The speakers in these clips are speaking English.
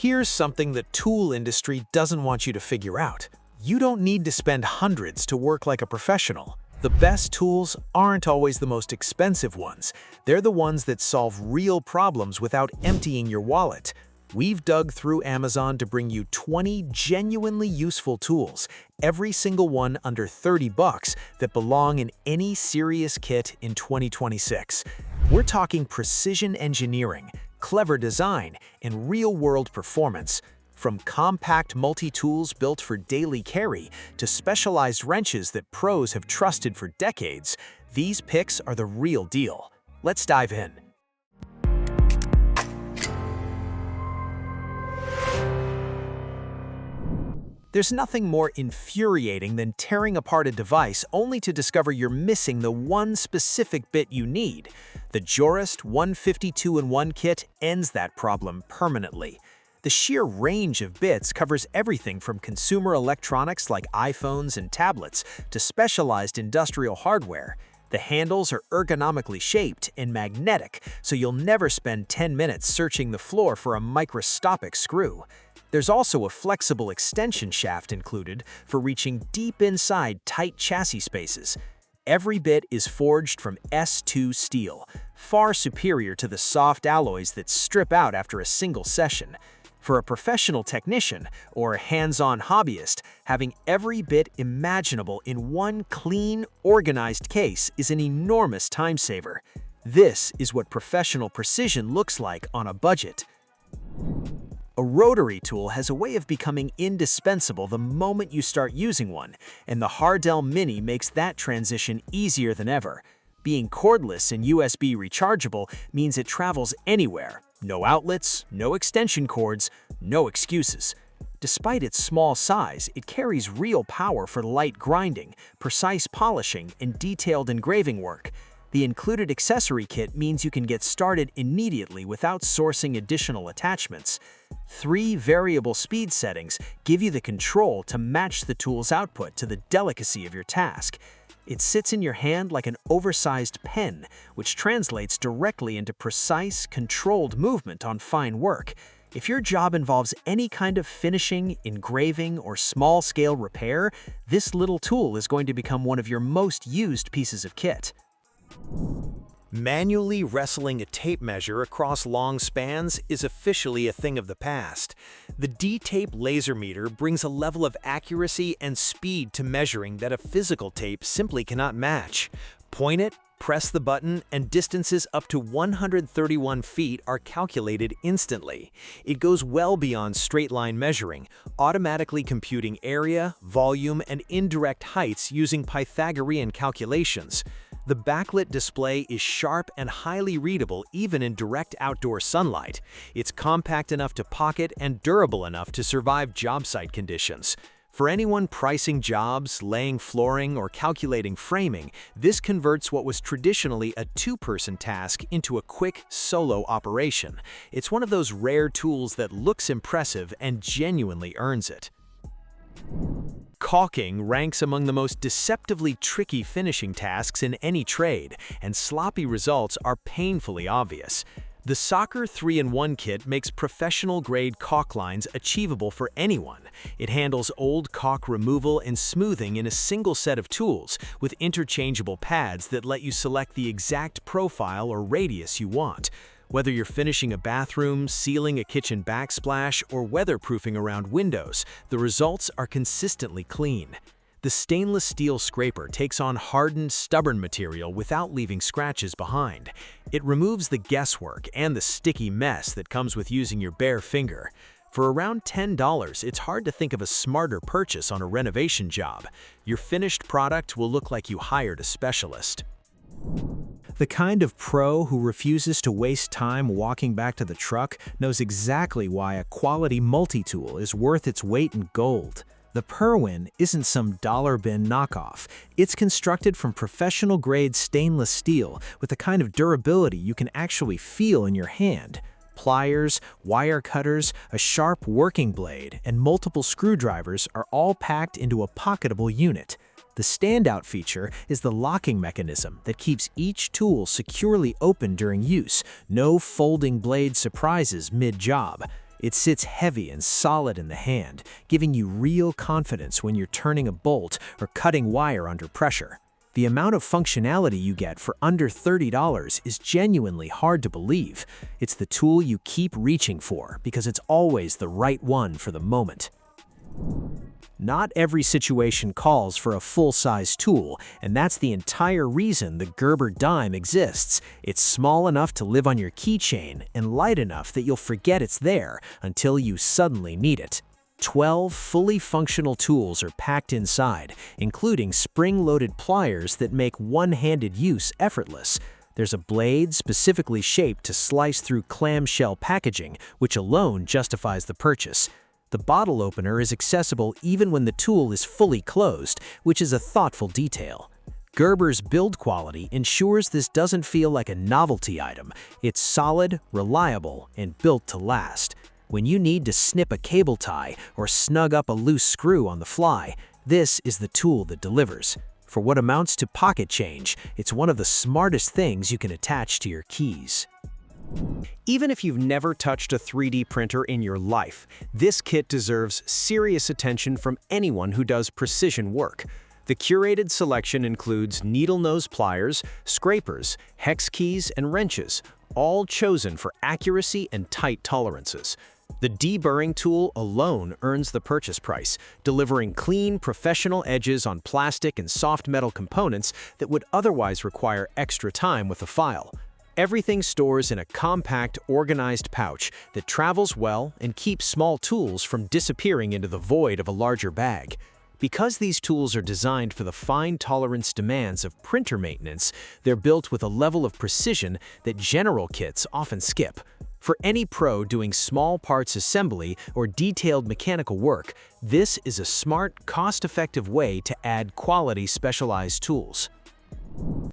Here's something the tool industry doesn't want you to figure out. You don't need to spend hundreds to work like a professional. The best tools aren't always the most expensive ones. They're the ones that solve real problems without emptying your wallet. We've dug through Amazon to bring you 20 genuinely useful tools, every single one under $30 that belong in any serious kit in 2026. We're talking precision engineering, clever design, and real-world performance. From compact multi-tools built for daily carry to specialized wrenches that pros have trusted for decades, these picks are the real deal. Let's dive in. There's nothing more infuriating than tearing apart a device only to discover you're missing the one specific bit you need. The Jurist 152-in-1 kit ends that problem permanently. The sheer range of bits covers everything from consumer electronics like iPhones and tablets to specialized industrial hardware. The handles are ergonomically shaped and magnetic, so you'll never spend 10 minutes searching the floor for a microscopic screw. There's also a flexible extension shaft included for reaching deep inside tight chassis spaces. Every bit is forged from S2 steel, far superior to the soft alloys that strip out after a single session. For a professional technician or a hands-on hobbyist, having every bit imaginable in one clean, organized case is an enormous time saver. This is what professional precision looks like on a budget. A rotary tool has a way of becoming indispensable the moment you start using one, and the Hardell Mini makes that transition easier than ever. Being cordless and USB rechargeable means it travels anywhere. No outlets, no extension cords, no excuses. Despite its small size, it carries real power for light grinding, precise polishing, and detailed engraving work. The included accessory kit means you can get started immediately without sourcing additional attachments. 3 variable speed settings give you the control to match the tool's output to the delicacy of your task. It sits in your hand like an oversized pen, which translates directly into precise, controlled movement on fine work. If your job involves any kind of finishing, engraving, or small-scale repair, this little tool is going to become one of your most used pieces of kit. Manually wrestling a tape measure across long spans is officially a thing of the past. The D-tape laser meter brings a level of accuracy and speed to measuring that a physical tape simply cannot match. Point it, press the button, and distances up to 131 feet are calculated instantly. It goes well beyond straight-line measuring, automatically computing area, volume, and indirect heights using Pythagorean calculations. The backlit display is sharp and highly readable even in direct outdoor sunlight. It's compact enough to pocket and durable enough to survive job site conditions. For anyone pricing jobs, laying flooring, or calculating framing, this converts what was traditionally a 2-person task into a quick, solo operation. It's one of those rare tools that looks impressive and genuinely earns it. Caulking ranks among the most deceptively tricky finishing tasks in any trade, and sloppy results are painfully obvious. The Soccer 3-in-1 kit makes professional-grade caulk lines achievable for anyone. It handles old caulk removal and smoothing in a single set of tools, with interchangeable pads that let you select the exact profile or radius you want. Whether you're finishing a bathroom, sealing a kitchen backsplash, or weatherproofing around windows, the results are consistently clean. The stainless steel scraper takes on hardened, stubborn material without leaving scratches behind. It removes the guesswork and the sticky mess that comes with using your bare finger. For around $10, it's hard to think of a smarter purchase on a renovation job. Your finished product will look like you hired a specialist. The kind of pro who refuses to waste time walking back to the truck knows exactly why a quality multi-tool is worth its weight in gold. The Perwin isn't some dollar bin knockoff. It's constructed from professional-grade stainless steel with the kind of durability you can actually feel in your hand. Pliers, wire cutters, a sharp working blade, and multiple screwdrivers are all packed into a pocketable unit. The standout feature is the locking mechanism that keeps each tool securely open during use. No folding blade surprises mid-job. It sits heavy and solid in the hand, giving you real confidence when you're turning a bolt or cutting wire under pressure. The amount of functionality you get for under $30 is genuinely hard to believe. It's the tool you keep reaching for because it's always the right one for the moment. Not every situation calls for a full-size tool, and that's the entire reason the Gerber dime exists. It's small enough to live on your keychain and light enough that you'll forget it's there until you suddenly need it. 12 fully functional tools are packed inside, including spring-loaded pliers that make one-handed use effortless. There's a blade specifically shaped to slice through clamshell packaging, which alone justifies the purchase. The bottle opener is accessible even when the tool is fully closed, which is a thoughtful detail. Gerber's build quality ensures this doesn't feel like a novelty item. It's solid, reliable, and built to last. When you need to snip a cable tie or snug up a loose screw on the fly, this is the tool that delivers. For what amounts to pocket change, it's one of the smartest things you can attach to your keys. Even if you've never touched a 3D printer in your life, this kit deserves serious attention from anyone who does precision work. The curated selection includes needle nose pliers, scrapers, hex keys, and wrenches, all chosen for accuracy and tight tolerances. The deburring tool alone earns the purchase price, delivering clean, professional edges on plastic and soft metal components that would otherwise require extra time with a file. Everything stores in a compact, organized pouch that travels well and keeps small tools from disappearing into the void of a larger bag. Because these tools are designed for the fine tolerance demands of printer maintenance, they're built with a level of precision that general kits often skip. For any pro doing small parts assembly or detailed mechanical work, this is a smart, cost-effective way to add quality specialized tools.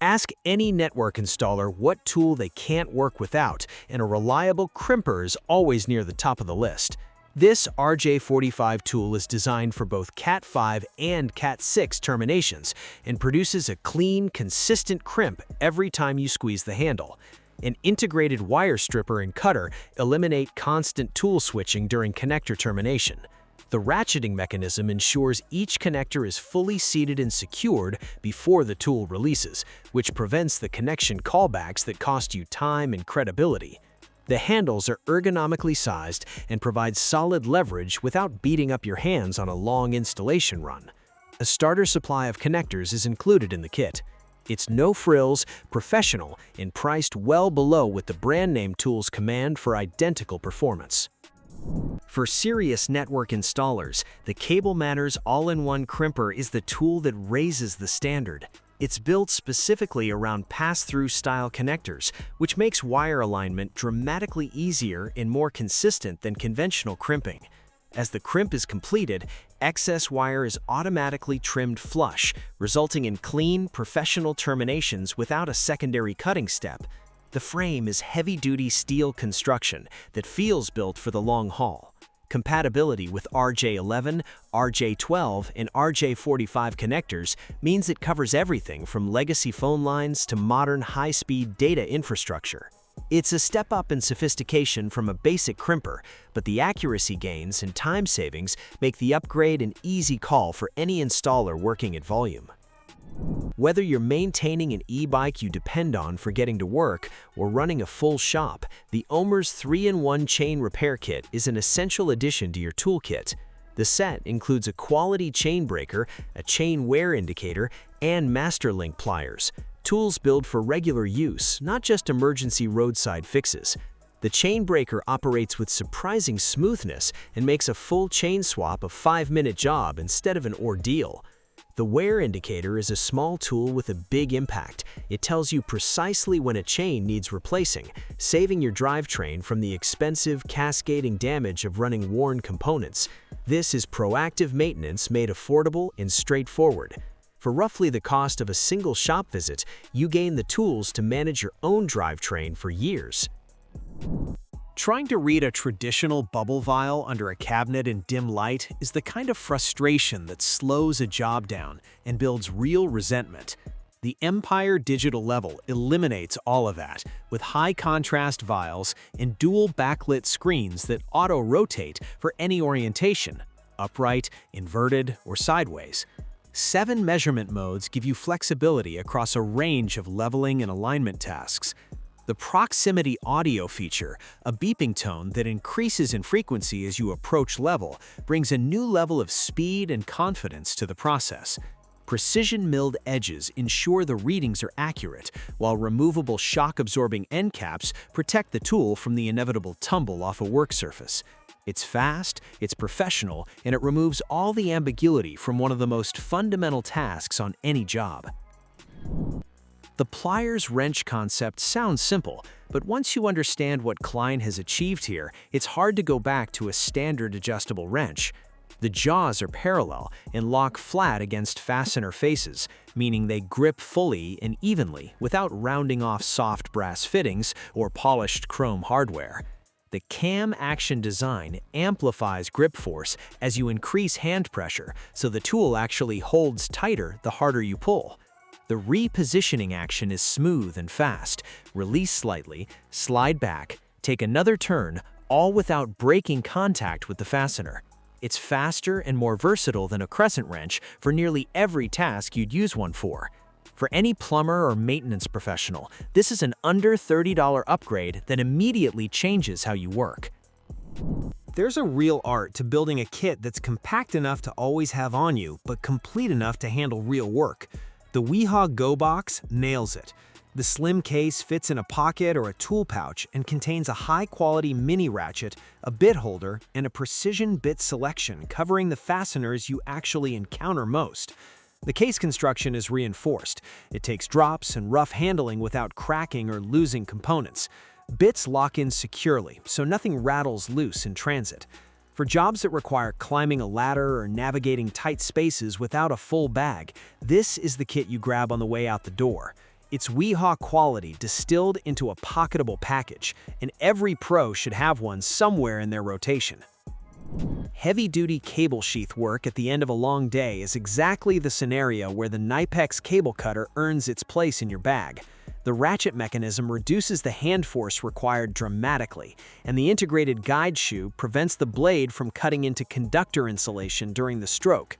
Ask any network installer what tool they can't work without, and a reliable crimper is always near the top of the list. This RJ45 tool is designed for both Cat5 and Cat6 terminations and produces a clean, consistent crimp every time you squeeze the handle. An integrated wire stripper and cutter eliminate constant tool switching during connector termination. The ratcheting mechanism ensures each connector is fully seated and secured before the tool releases, which prevents the connection callbacks that cost you time and credibility. The handles are ergonomically sized and provide solid leverage without beating up your hands on a long installation run. A starter supply of connectors is included in the kit. It's no frills, professional, and priced well below what the brand name tools command for identical performance. For serious network installers, the Cable Matters all-in-one crimper is the tool that raises the standard. It's built specifically around pass-through style connectors, which makes wire alignment dramatically easier and more consistent than conventional crimping. As the crimp is completed, excess wire is automatically trimmed flush, resulting in clean, professional terminations without a secondary cutting step. The frame is heavy-duty steel construction that feels built for the long haul. Compatibility with RJ11, RJ12, and RJ45 connectors means it covers everything from legacy phone lines to modern high-speed data infrastructure. It's a step up in sophistication from a basic crimper, but the accuracy gains and time savings make the upgrade an easy call for any installer working at volume. Whether you're maintaining an e-bike you depend on for getting to work or running a full shop, the Omer's 3-in-1 chain repair kit is an essential addition to your toolkit. The set includes a quality chain breaker, a chain wear indicator, and master link pliers, tools built for regular use, not just emergency roadside fixes. The chain breaker operates with surprising smoothness and makes a full chain swap a 5-minute job instead of an ordeal. The wear indicator is a small tool with a big impact. It tells you precisely when a chain needs replacing, saving your drivetrain from the expensive, cascading damage of running worn components. This is proactive maintenance made affordable and straightforward. For roughly the cost of a single shop visit, you gain the tools to manage your own drivetrain for years. Trying to read a traditional bubble vial under a cabinet in dim light is the kind of frustration that slows a job down and builds real resentment. The Empire digital level eliminates all of that with high-contrast vials and dual backlit screens that auto-rotate for any orientation, upright, inverted, or sideways. 7 measurement modes give you flexibility across a range of leveling and alignment tasks. The proximity audio feature, a beeping tone that increases in frequency as you approach level, brings a new level of speed and confidence to the process. Precision milled edges ensure the readings are accurate, while removable shock-absorbing end caps protect the tool from the inevitable tumble off a work surface. It's fast, it's professional, and it removes all the ambiguity from one of the most fundamental tasks on any job. The Pliers wrench concept sounds simple, but once you understand what Klein has achieved here, it's hard to go back to a standard adjustable wrench. The jaws are parallel and lock flat against fastener faces, meaning they grip fully and evenly without rounding off soft brass fittings or polished chrome hardware. The cam action design amplifies grip force as you increase hand pressure, so the tool actually holds tighter the harder you pull. The repositioning action is smooth and fast. Release slightly, slide back, take another turn, all without breaking contact with the fastener. It's faster and more versatile than a crescent wrench for nearly every task you'd use one for. For any plumber or maintenance professional, this is an under $30 upgrade that immediately changes how you work. There's a real art to building a kit that's compact enough to always have on you, but complete enough to handle real work. The Wiha Go Box nails it. The slim case fits in a pocket or a tool pouch and contains a high-quality mini ratchet, a bit holder, and a precision bit selection covering the fasteners you actually encounter most. The case construction is reinforced. It takes drops and rough handling without cracking or losing components. Bits lock in securely, so nothing rattles loose in transit. For jobs that require climbing a ladder or navigating tight spaces without a full bag, this is the kit you grab on the way out the door. It's Wiha quality distilled into a pocketable package, and every pro should have one somewhere in their rotation. Heavy-duty cable sheath work at the end of a long day is exactly the scenario where the KNIPEX cable cutter earns its place in your bag. The ratchet mechanism reduces the hand force required dramatically, and the integrated guide shoe prevents the blade from cutting into conductor insulation during the stroke.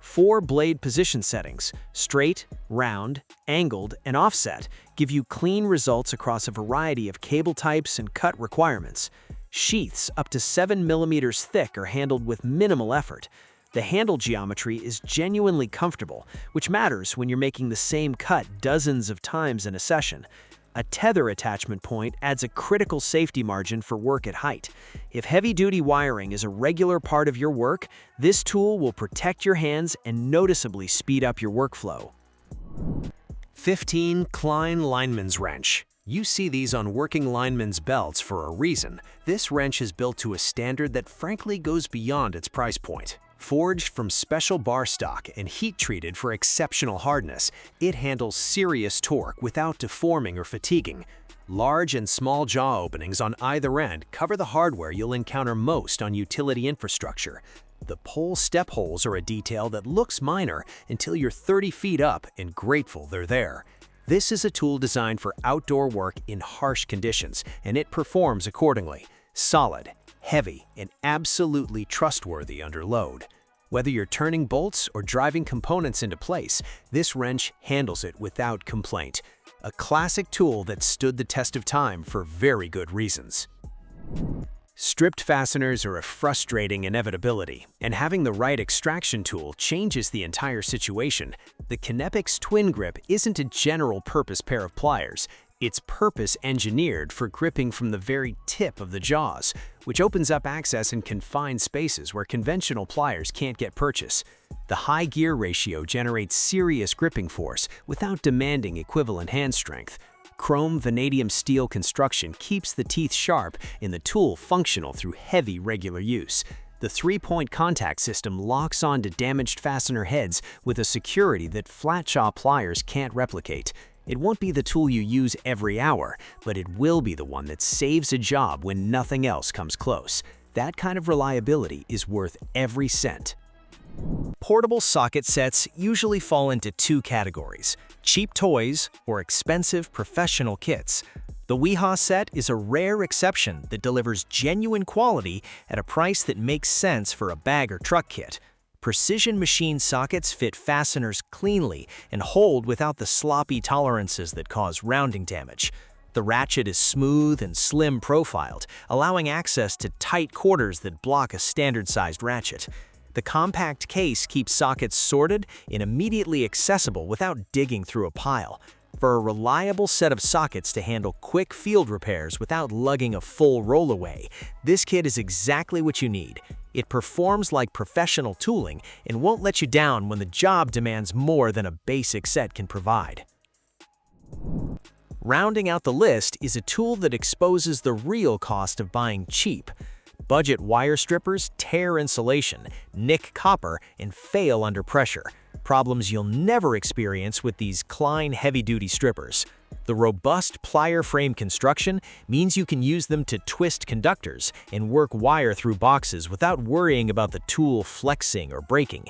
4 blade position settings, straight, round, angled, and offset, give you clean results across a variety of cable types and cut requirements. Sheaths up to 7 mm thick are handled with minimal effort. The handle geometry is genuinely comfortable, which matters when you're making the same cut dozens of times in a session. A tether attachment point adds a critical safety margin for work at height. If heavy-duty wiring is a regular part of your work, this tool will protect your hands and noticeably speed up your workflow. 15 Klein Lineman's Wrench. You see these on working linemen's belts for a reason. This wrench is built to a standard that frankly goes beyond its price point. Forged from special bar stock and heat-treated for exceptional hardness, it handles serious torque without deforming or fatiguing. Large and small jaw openings on either end cover the hardware you'll encounter most on utility infrastructure. The pole step holes are a detail that looks minor until you're 30 feet up and grateful they're there. This is a tool designed for outdoor work in harsh conditions, and it performs accordingly. Solid, heavy, and absolutely trustworthy under load. Whether you're turning bolts or driving components into place, this wrench handles it without complaint. A classic tool that stood the test of time for very good reasons. Stripped fasteners are a frustrating inevitability, and having the right extraction tool changes the entire situation. The KNIPEX Twin Grip isn't a general-purpose pair of pliers. It's purpose-engineered for gripping from the very tip of the jaws, which opens up access in confined spaces where conventional pliers can't get purchase. The high gear ratio generates serious gripping force without demanding equivalent hand strength. Chrome vanadium steel construction keeps the teeth sharp and the tool functional through heavy regular use. The 3-point contact system locks onto damaged fastener heads with a security that flat-jaw pliers can't replicate. It won't be the tool you use every hour, but it will be the one that saves a job when nothing else comes close. That kind of reliability is worth every cent. Portable socket sets usually fall into two categories: cheap toys or expensive professional kits. The Wiha set is a rare exception that delivers genuine quality at a price that makes sense for a bag or truck kit. Precision machine sockets fit fasteners cleanly and hold without the sloppy tolerances that cause rounding damage. The ratchet is smooth and slim profiled, allowing access to tight quarters that block a standard-sized ratchet. The compact case keeps sockets sorted and immediately accessible without digging through a pile. For a reliable set of sockets to handle quick field repairs without lugging a full rollaway, this kit is exactly what you need. It performs like professional tooling and won't let you down when the job demands more than a basic set can provide. Rounding out the list is a tool that exposes the real cost of buying cheap. Budget wire strippers tear insulation, nick copper, and fail under pressure. Problems you'll never experience with these Klein heavy-duty strippers. The robust plier frame construction means you can use them to twist conductors and work wire through boxes without worrying about the tool flexing or breaking.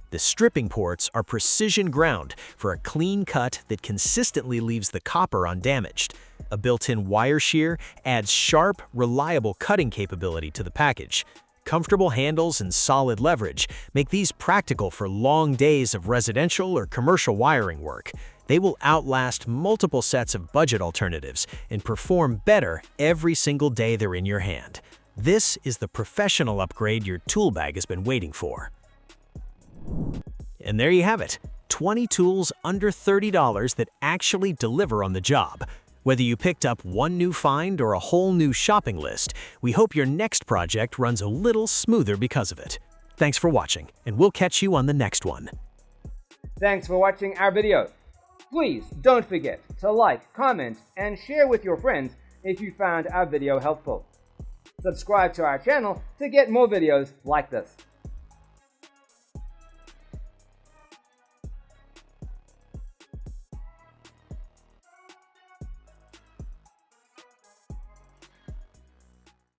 The stripping ports are precision ground for a clean cut that consistently leaves the copper undamaged. A built-in wire shear adds sharp, reliable cutting capability to the package. Comfortable handles and solid leverage make these practical for long days of residential or commercial wiring work. They will outlast multiple sets of budget alternatives and perform better every single day they're in your hand. This is the professional upgrade your tool bag has been waiting for. And there you have it, 20 tools under $30 that actually deliver on the job. Whether you picked up one new find or a whole new shopping list, we hope your next project runs a little smoother because of it. Thanks for watching, and we'll catch you on the next one. Thanks for watching our video. Please don't forget to like, comment, and share with your friends if you found our video helpful. Subscribe to our channel to get more videos like this.